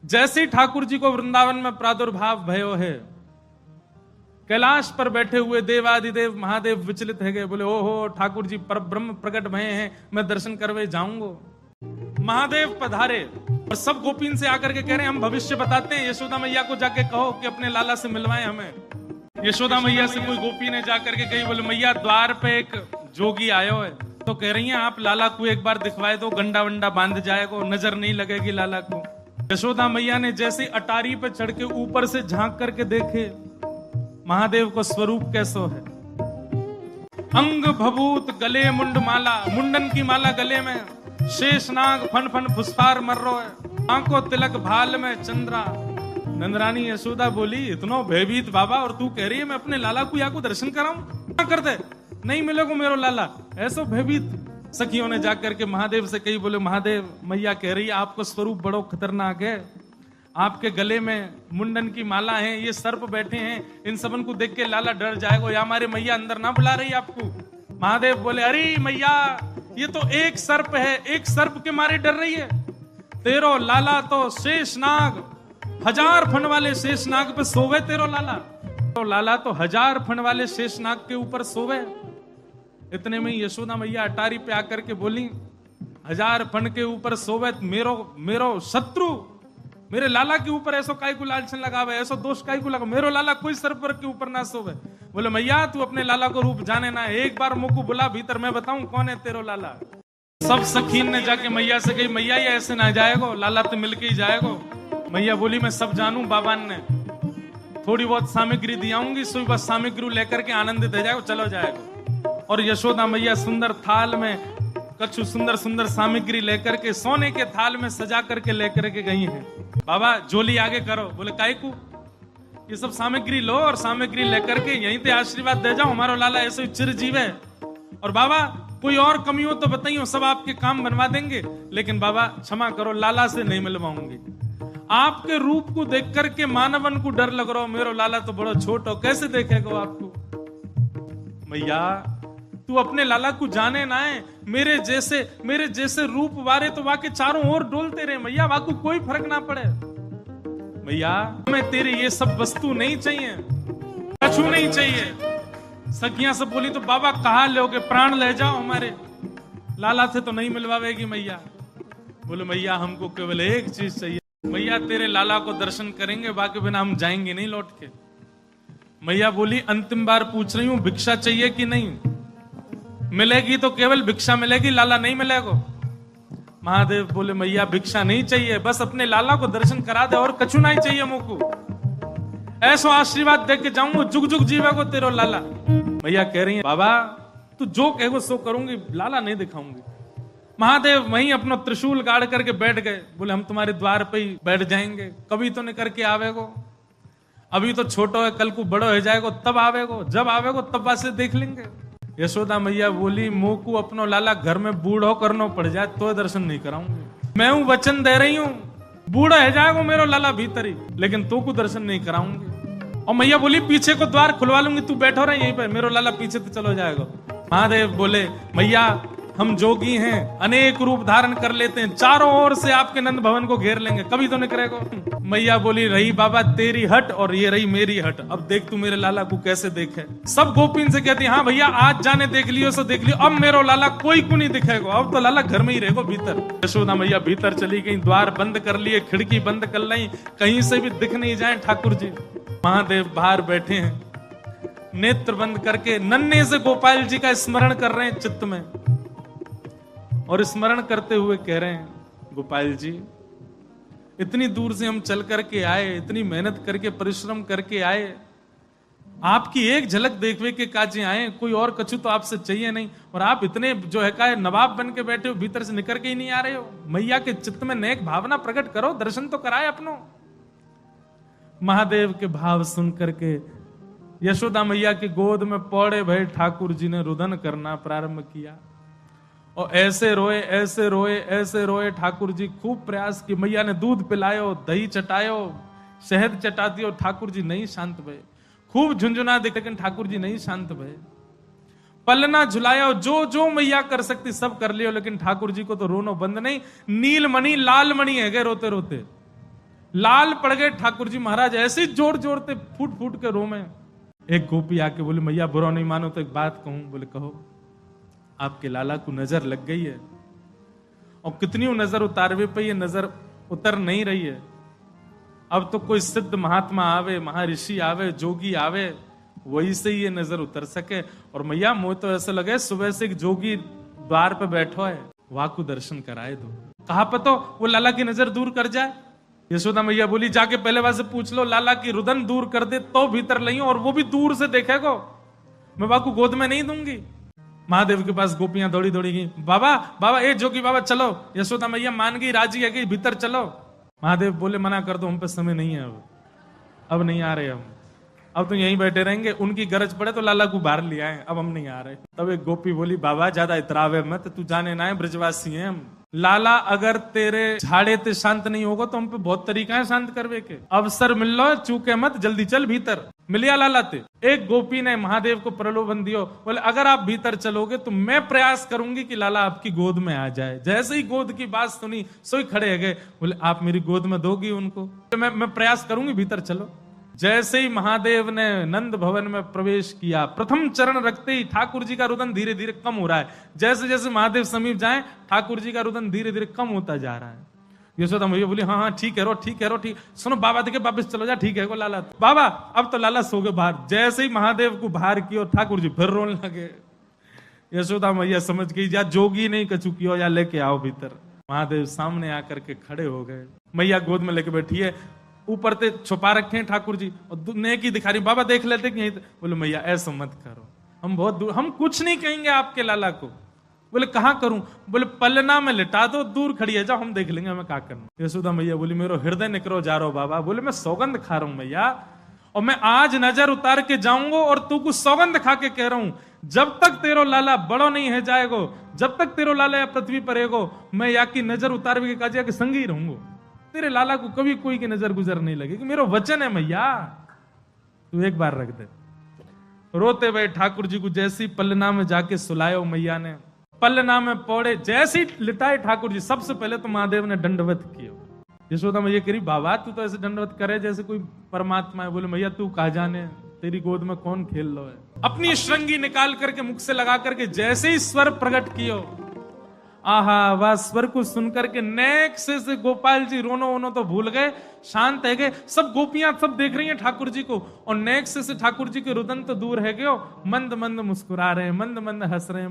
जैसे ही ठाकुर जी को वृंदावन में प्रादुर्भाव भयो है, कैलाश पर बैठे हुए देवादिदेव महादेव विचलित है गए, बोले ओहो ठाकुर जी पर ब्रह्म प्रकट भये हैं, मैं दर्शन करवे जाऊंगा। महादेव पधारे और सब गोपीन से आकर के कह रहे हैं हम भविष्य बताते हैं, यशोदा मैया को जाके कहो कि अपने लाला से मिलवाएं हमें। यशोदा मैया से कोई गोपी ने जाकर के कही, बोले मैया द्वार पे एक जोगी आयो है, तो कह रही हैं आप लाला को एक बार दिखवाए दो, गंडा वंडा बांध जाएगा, नजर नहीं लगेगी लाला को। यशोदा मैया ने जैसे अटारी पे चढ़ के ऊपर से झांक करके देखे महादेव को स्वरूप कैसो है, अंग भभूत गले मुंड माला, मुंडन की माला गले में, शेषनाग फन फन फुसफार मर रो है, आंखों तिलक भाल में चंद्रा। नंदरानी यशोदा बोली इतनो भयभीत बाबा, और तू कह रही है मैं अपने लाला को या को दर्शन कराऊं, क्या कर दे नहीं मिलेगा मेरो लाला, ऐसो भयभीत। सखियों ने जाकर के महादेव से कही, बोले महादेव मैया कह रही है आपको स्वरूप बड़ो खतरनाक है, आपके गले में मुंडन की माला है, ये सर्प बैठे हैं, इन सबन को देख के लाला डर जाएगा, या हमारे मैया अंदर ना बुला रही आपको। महादेव बोले अरे मैया ये तो एक सर्प है, एक सर्प के मारे डर रही है, तेरो लाला तो शेषनाग, 1000 फन वाले शेषनाग पे सोवे तेरो लाला, तो लाला तो 1000 फन वाले शेषनाग के ऊपर सोवे। इतने में यशोदा मैया अटारी पे आकर के बोली 1000 फन के ऊपर सोवे मेरो शत्रु, मेरे लाला के ऊपर ऐसो काय को लालचन लगावे, ऐसो दोष काय को लगा, मेरो लाला कोई सर्प के ऊपर ना सोवे। बोले मैया तू अपने लाला को रूप जाने ना, एक बार मुझको बुला भीतर, मैं बताऊं कौन है तेरो लाला। सब सखीन ने जाके मैया से कही मैया ये ऐसे ना जाएगो, लाला तो मिलके ही जाएगो। मैया बोली मैं सब जानू, बाबान ने थोड़ी बहुत सामग्री दियाऊंगी, सुई बस सामग्री लेकर के आनंदित हो जाएगो, चलो जाएगो। और यशोदा मैया सुंदर थाल में कछु सुंदर सुंदर सामग्री लेकर के सोने के थाल में सजा करके लेकर के गई हैं। बाबा झोली आगे करो, बोले काय को, ये सब सामग्री लो और सामग्री लेकर के यहीं पे आशीर्वाद दे जाओ, हमारा लाला ऐसे चिरजीव है। और बाबा कोई और कमी हो तो बताइए, सब आपके काम बनवा देंगे, लेकिन बाबा क्षमा करो लाला से नहीं मिलवाऊंगी। आपके रूप को देख करके मानवन को डर लग रहा हो, मेरो लाला तो बड़ा छोट हो, कैसे देखेगा आपको। मैया तू अपने लाला को जाने ना है, मेरे जैसे रूप वारे तो वाके चारों ओर डोलते रहे मैया, वाको कोई फर्क ना पड़े। मैया हमें तेरी ये सब वस्तु नहीं चाहिए, कछु नहीं चाहिए। सखियां सब बोली तो बाबा कहा लोगे, प्राण ले जाओ हमारे, लाला से तो नहीं मिलवावेगी मैया। बोले मैया हमको केवल एक चीज चाहिए, मैया तेरे लाला को दर्शन करेंगे, बाकी बिना हम जाएंगे नहीं लौट के। मैया बोली अंतिम बार पूछ रही हूं भिक्षा चाहिए कि नहीं, मिलेगी तो केवल भिक्षा मिलेगी, लाला नहीं मिलेगा। महादेव बोले मैया भिक्षा नहीं चाहिए, बस अपने लाला को दर्शन करा दे और कछु नहीं चाहिए मुझको, ऐसा आशीर्वाद दे के जाऊंगा, जुग जुग जीवेगो तेरो लाला। मैया कह रही है बाबा तू जो कहेगो सो करूंगी, लाला नहीं दिखाऊंगी। महादेव वहीं अपना त्रिशूल गाड़ करके बैठ गए, बोले हम तुम्हारे द्वार पे ही बैठ जाएंगे, कभी तो नहीं करके आवेगो, अभी तो छोटो है, कल को बड़ो हो जाएगो तब आवेगो, जब आवेगो तब वासे देख लेंगे। यशोदा मैया बोली मुंह को अपनो लाला घर में बूढ़ो करना पड़ जाए तो दर्शन नहीं कराऊंगी, मैं हूं वचन दे रही हूं, बूढ़ा है जाएगा मेरो लाला भीतर ही, लेकिन तो को दर्शन नहीं कराऊंगी। और मैया बोली पीछे को द्वार खुलवा लूंगी, तू बैठो रहे यहीं पे, मेरो लाला पीछे तो चलो जाएगा। महादेव बोले मैया हम जोगी हैं, अनेक रूप धारण कर लेते हैं, चारों ओर से आपके नंद भवन को घेर लेंगे, कभी तो नहीं करेगा। मैया बोली रही बाबा तेरी हट और ये रही मेरी हट, अब देख तू मेरे लाला को कैसे देखे। सब गोपीन से कहती हाँ भैया आज जाने देख लियो सो देख लियो, अब मेरो लाला कोई को नहीं दिखेगा, अब तो लाला घर में ही रहेगा भीतर। यशोदा मैया भीतर चली गई, द्वार बंद कर लिए, खिड़की बंद कर ली, कहीं से भी दिख नहीं जाए ठाकुर जी। महादेव बाहर बैठे हैं, नेत्र बंद करके नन्हे से गोपाल जी का स्मरण कर रहे हैं चित्त में, और स्मरण करते हुए कह रहे हैं गोपाल जी इतनी दूर से हम चल करके आए, इतनी मेहनत करके परिश्रम करके आए, आपकी एक झलक देखने के काजे आए, कोई और कछु तो आपसे चाहिए नहीं, और आप इतने जो है का नवाब बन के बैठे हो, भीतर से निकल के ही नहीं आ रहे हो। मैया के चित्त में नेक भावना प्रकट करो, दर्शन तो कराए अपनो। महादेव के भाव सुन करके यशोदा मैया की गोद में पौड़े भय ठाकुर जी ने रुदन करना प्रारंभ किया, और ऐसे रोए ऐसे रोए ऐसे रोए। ठाकुर जी खूब प्रयास की, मैया ने दूध पिलायो, दही चटायो, शहद चटा दियो, ठाकुर जी नहीं शांत भये। खूब झुंझुना दे, लेकिन ठाकुर जी नहीं शांत भये। पलना झुलायो, जो जो मैया कर सकती सब कर लियो, लेकिन ठाकुर जी को तो रोनो बंद नहीं। नीलमणि लालमणि है गए रोते रोते, लाल पड़ गए ठाकुर जी महाराज, ऐसे जोर जोरते फूट फूट के रो में। एक गोपी आके बोली मैया बुरा नहीं मानो तो एक बात कहूं। बोले कहो। आपके लाला को नजर लग गई है, और कितनी नजर उतारवे पे ये नजर उतर नहीं रही है। अब तो कोई सिद्ध महात्मा आवे, महर्षि आवे, जोगी आवे, वही से ये नजर उतर सके। और मैया मुझे तो ऐसा लगे सुबह से एक जोगी द्वार पे बैठो है, वहां को दर्शन कराए दो। कहा पतो वो लाला की नजर दूर कर जाए। यशोदा मैया बोली जाके पहले वहां से पूछ लो, लाला की रुदन दूर कर दे तो भीतर लइयो, और वो भी दूर से देखेगो, मैं बाकू गोद में नहीं दूंगी। महादेव के पास गोपियां दौड़ी दौड़ी गई, बाबा बाबा ए जोगी बाबा चलो। यशोदा मैया मान गई, राजी है कि भीतर चलो। महादेव बोले मना कर दो, हम पे समय नहीं है, अब नहीं आ रहे हम, अब तो यहीं बैठे रहेंगे, उनकी गरज पड़े तो लाला को बाहर ले आए, अब हम नहीं आ रहे। तब एक गोपी बोली बाबा ज्यादा इतरावे मत, तू जाने ना है ब्रजवासी हैं हम। लाला अगर तेरे झाड़े ते शांत नहीं होगा तो हम पे बहुत तरीका है शांत करवे के। अवसर मिल लो, चूके मत, जल्दी चल भीतर। मिलिया लाला ते। एक गोपी ने महादेव को प्रलोभन दियो, बोले अगर आप भीतर चलोगे तो मैं प्रयास करूंगी कि लाला आपकी गोद में आ जाए। जैसे ही गोद की बात सुनी सोई खड़े गए, बोले आप मेरी गोद में दोगी उनको? मैं प्रयास करूंगी, भीतर चलो। जैसे ही महादेव ने नंद भवन में प्रवेश किया, प्रथम चरण रखते ही ठाकुर जी का रुदन धीरे धीरे कम हो रहा है। जैसे जैसे महादेव समीप जाए ठाकुर जी का रुदन धीरे धीरे कम होता जा रहा है। यशोदा मैया बोली हाँ हाँ ठीक है रो, ठीक है रो, ठीक। सुनो बाबा देखे वापिस चलो जा, ठीक है को लाला। बाबा अब तो लाला सो गए बाहर। जैसे ही महादेव को बाहर किया ठाकुर जी फिर रोने लगे। यशोदा मैया समझ गई या जोगी नहीं कछु किया, या लेके आओ भीतर। महादेव सामने आकर के खड़े हो गए, मैया गोद में लेके बैठी है, ऊपर ते छुपा रखे हैं ठाकुर जी, और नेकी दिखा रही। बाबा देख लेते कि बोले मैया ऐसा मत करो, हम बहुत दूर, हम कुछ नहीं कहेंगे आपके लाला को। बोले कहां करूं? बोले पलना में लिटा दो, दूर खड़ी है, जाओ हम देख लेंगे हमें क्या करना। यशोदा मैया बोली मेरो हृदय निकरो जा रहा बाबा। बोले मैं सौगंध खा रहा हूं मैया, और मैं आज नजर उतार के जाऊंगा, और तू कुछ सौगंध खा के कह रहा हूं जब तक तेरो लाला बड़ो नहीं है जाएगो, जब तक तेरो लाला या पृथ्वी पर रहेगो, मैं या की नजर उतार के काजिया के संग ही रहूंगा। तेरे लाला को कभी कोई की नजर गुजर नहीं लगेगी, मेरा वचन है मैया, तू एक बार रख दे। रोते हुए ठाकुर जी को जैसी पलना में जाके सुलायो मैया ने, पलना में पौड़े जैसी लिटाए ठाकुर जी। सबसे पहले तो महादेव ने दंडवत किया। यशोदा मैया कह रही बाबा तू तो ऐसे दंडवत करे जैसे कोई परमात्मा है। बोले मैया तू कहा जाने, तेरी गोद में कौन खेल लो है। अपनी श्रृंगी निकाल करके मुख से लगा करके जैसे ही स्वर प्रकट कियो, आहा वह स्वर को सुनकर के नेक से गोपाल जी रोनो वोनो तो भूल गए, शांत है गए। सब गोपियां सब देख रही हैं ठाकुर जी को, और नेक से ठाकुर जी के रुदन तो दूर है गयो, मंद मंद मुस्कुरा रहे हैं, मंद मंद हंस रहे हैं।